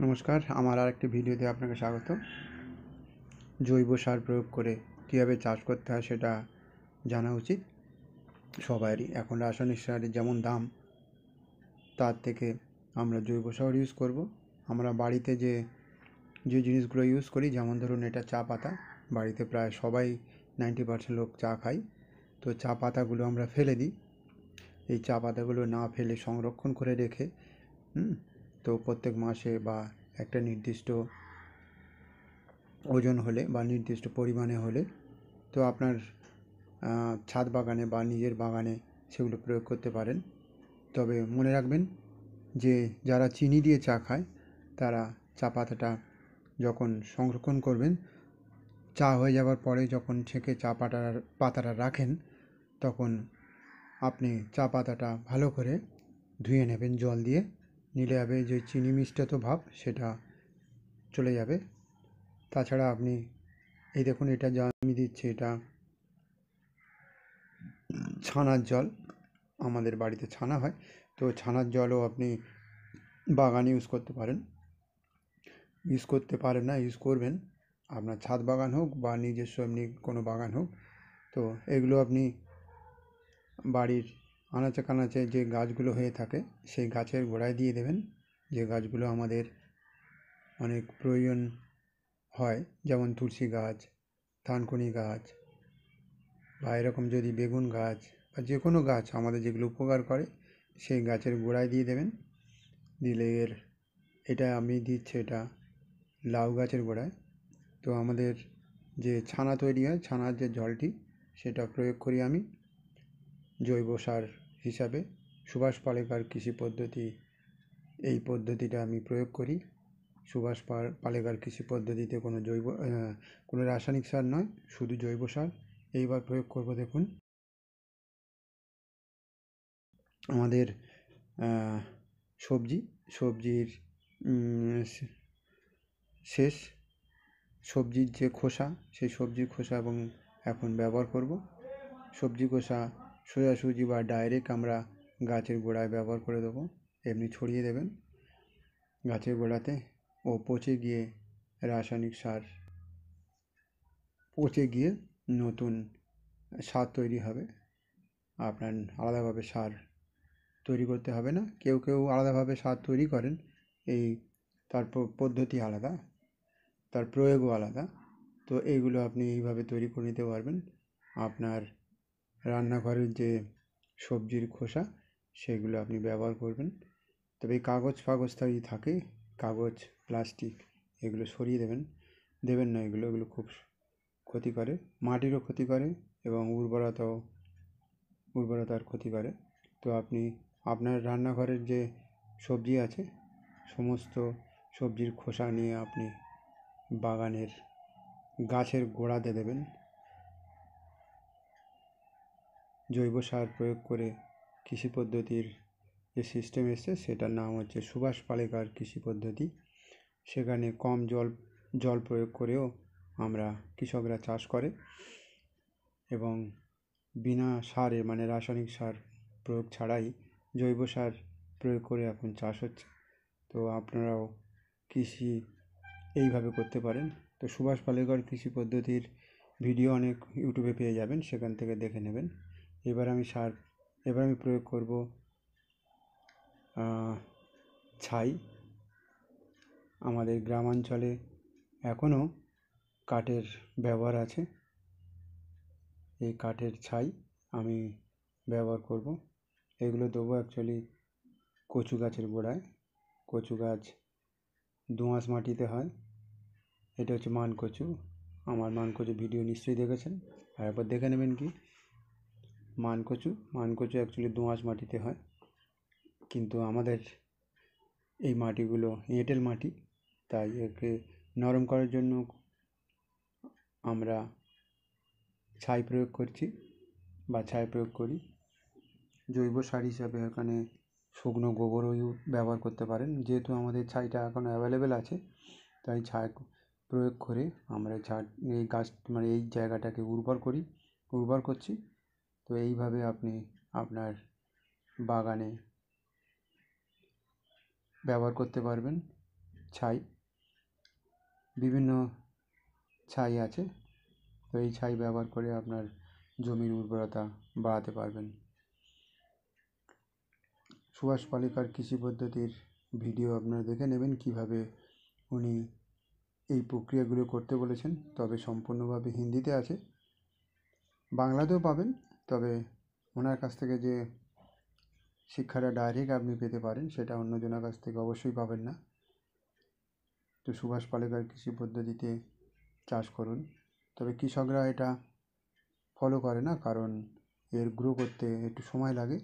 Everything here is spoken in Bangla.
নমস্কার, আমার আরেকটি ভিডিওতে আপনাকে স্বাগত। জৈব সার প্রয়োগ করে কীভাবে চাষ করতে হয় সেটা জানা উচিত সবারই। এখন রাসায়নিক সারের যেমন দাম, তার থেকে আমরা জৈব সার ইউজ করব। আমরা বাড়িতে যে জিনিসগুলো ইউজ করি, যেমন ধরুন এটা চা পাতা, বাড়িতে প্রায় সবাই 90% লোক চা খায়। তো চা পাতাগুলো আমরা ফেলে দিই। এই চা পাতাগুলো না ফেলে সংরক্ষণ করে রেখে তো প্রত্যেক মাসে বা একটা নির্দিষ্ট ওজন হলে বা নির্দিষ্ট পরিমাণে হলে তো আপনার ছাদ বাগানে বা নিজের বাগানে সেগুলো প্রয়োগ করতে পারেন। তবে মনে রাখবেন যে যারা চিনি দিয়ে চা খায় তারা চা পাতাটা যখন সংরক্ষণ করবেন, চা হয়ে যাওয়ার পরে যখন ছেঁকে চা পাতাটা রাখেন, তখন আপনি চা পাতাটা ভালো করে ধুয়ে নেবেন জল দিয়ে। নিলে হবে যে চিনি মিষ্টাতো ভাব সেটা চলে যাবে। তাছাড়া আপনি এই দেখুন, এটা যা আমি দিচ্ছি এটা ছানার জল। আমাদের বাড়িতে ছানা হয়, তো ছানার জলও আপনি বাগানে ইউজ করতে পারেন। ইউজ করবেন আপনার ছাদ বাগান হোক বা নিজস্ব এমনি কোনো বাগান হোক। তো এগুলো আপনি বাড়ির আনাচে কানাচে যে গাছগুলো হয়ে থাকে সেই গাছের গোড়ায় দিয়ে দেবেন। যে গাছগুলো আমাদের অনেক প্রয়োজন হয়, যেমন তুলসী গাছ, থানকুনি গাছ, বা এরকম যদি বেগুন গাছ বা যে কোনো গাছ আমাদের যেগুলো উপকার করে, সেই গাছের গোড়ায় দিয়ে দেবেন। দিলে এটা আমি দিচ্ছি এটা লাউ গাছের গোড়ায়। তো আমাদের যে ছানা তৈরি হয়, ছানার যে জলটি, সেটা প্রয়োগ করি আমি জৈব সার হিসাবে। সুভাষ পালেকার কৃষি পদ্ধতি, এই পদ্ধতিটা আমি প্রয়োগ করি। সুভাষ পালেকার কৃষি পদ্ধতিতে কোনো রাসায়নিক সার নয়, শুধু জৈব সার। এইবার প্রয়োগ করব। দেখুন, আমাদের সবজির শেষ সবজির যে খোসা, সেই সবজির খোসা এবং এখন ব্যবহার করব। সবজি খোসা সোজাসুজি বা ডাইরেক্ট আমরা গাছের গোড়ায় ব্যবহার করে দেবো, এমনি ছড়িয়ে দেবেন গাছের গোড়াতে। ও পচে গিয়ে রাসায়নিক সার পচে গিয়ে নতুন সার তৈরি হবে। আপনার আলাদাভাবে সার তৈরি করতে হবে না। কেউ কেউ আলাদাভাবে সার তৈরি করেন, তার পদ্ধতি আলাদা, তার প্রয়োগও আলাদা। তো এইগুলো আপনি এইভাবে তৈরি করে নিতে পারবেন। আপনার রান্নাঘরের যে সবজির খোসা সেগুলো আপনি ব্যবহার করবেন। তবে এই কাগজ যদি থাকে, কাগজ, প্লাস্টিক, এগুলো সরিয়ে দেবেন না। এগুলো খুব ক্ষতি করে, মাটিরও ক্ষতি করে এবং উর্বরতার ক্ষতি করে। তো আপনি আপনার রান্নাঘরের যে সবজি আছে, সমস্ত সবজির খোসা নিয়ে আপনি বাগানের গাছের গোড়াতে দেবেন। জৈব সার প্রয়োগ করে কৃষি পদ্ধতির যে সিস্টেম এসছে, সেটার নাম হচ্ছে সুভাষ পালেকার কৃষি পদ্ধতি। সেখানে কম জল প্রয়োগ করেও আমরা কৃষকরা চাষ করে এবং বিনা সারে মানে রাসায়নিক সার প্রয়োগ ছাড়াই জৈব সার প্রয়োগ করে এখন চাষ হচ্ছে। তো আপনারাও কৃষি এইভাবে করতে পারেন। তো সুভাষ পালেকর কৃষি পদ্ধতির ভিডিও অনেক ইউটিউবে পেয়ে যাবেন, সেখান থেকে দেখে নেবেন। এবার আমি প্রয়োগ করব ছাই। আমাদের গ্রামাঞ্চলে এখনও কাঠের ব্যবহার আছে। এই কাঠের ছাই আমি ব্যবহার করব। এগুলো দেবো অ্যাকচুয়ালি কচু গাছের গোড়ায়। কচু গাছ দোআঁশ মাটিতে হয়। এটা হচ্ছে মানকচু। আমার মানকচু ভিডিও নিশ্চয়ই দেখেছেন, আর একবার দেখে নেবেন কি মানকচু অ্যাকচুয়ালি দোআঁশ মাটিতে হয়। কিন্তু আমাদের এই মাটিগুলো এঁটেল মাটি, তাই একে নরম করার জন্য আমরা ছাই প্রয়োগ করি। জৈব সার হিসাবে এখানে শুকনো গোবরও ব্যবহার করতে পারেন। যেহেতু আমাদের ছাইটা এখন অ্যাভেলেবেল আছে, তাই ছাই প্রয়োগ করে আমরা এই গাছ এই জায়গাটাকে উর্বর করছি। তো এইভাবে আপনি আপনার বাগানে ব্যবহার করতে পারবেন। ছাই, বিভিন্ন ছাই আছে। তো এই ছাই ব্যবহার করে আপনার জমির উর্বরতা বাড়াতে পারবেন। সুভাষ পালেকার কৃষি পদ্ধতির ভিডিও আপনারা দেখে নেবেন, কীভাবে উনি এই প্রক্রিয়াগুলো করতে বলেছেন। তবে সম্পূর্ণভাবে হিন্দিতে আছে, বাংলাতেও পাবেন। তবে ওনার কাছ থেকে যে শিক্ষাটা ডাইরেক্ট আপনি পেতে পারেন, সেটা অন্যজনের কাছ থেকে অবশ্যই পাবেন না। তো সুভাষ পালেকার কৃষি পদ্ধতিতে চাষ করুন। তবে কৃষকরা এটা ফলো করে না, কারণ এর গ্রো করতে একটু সময় লাগে।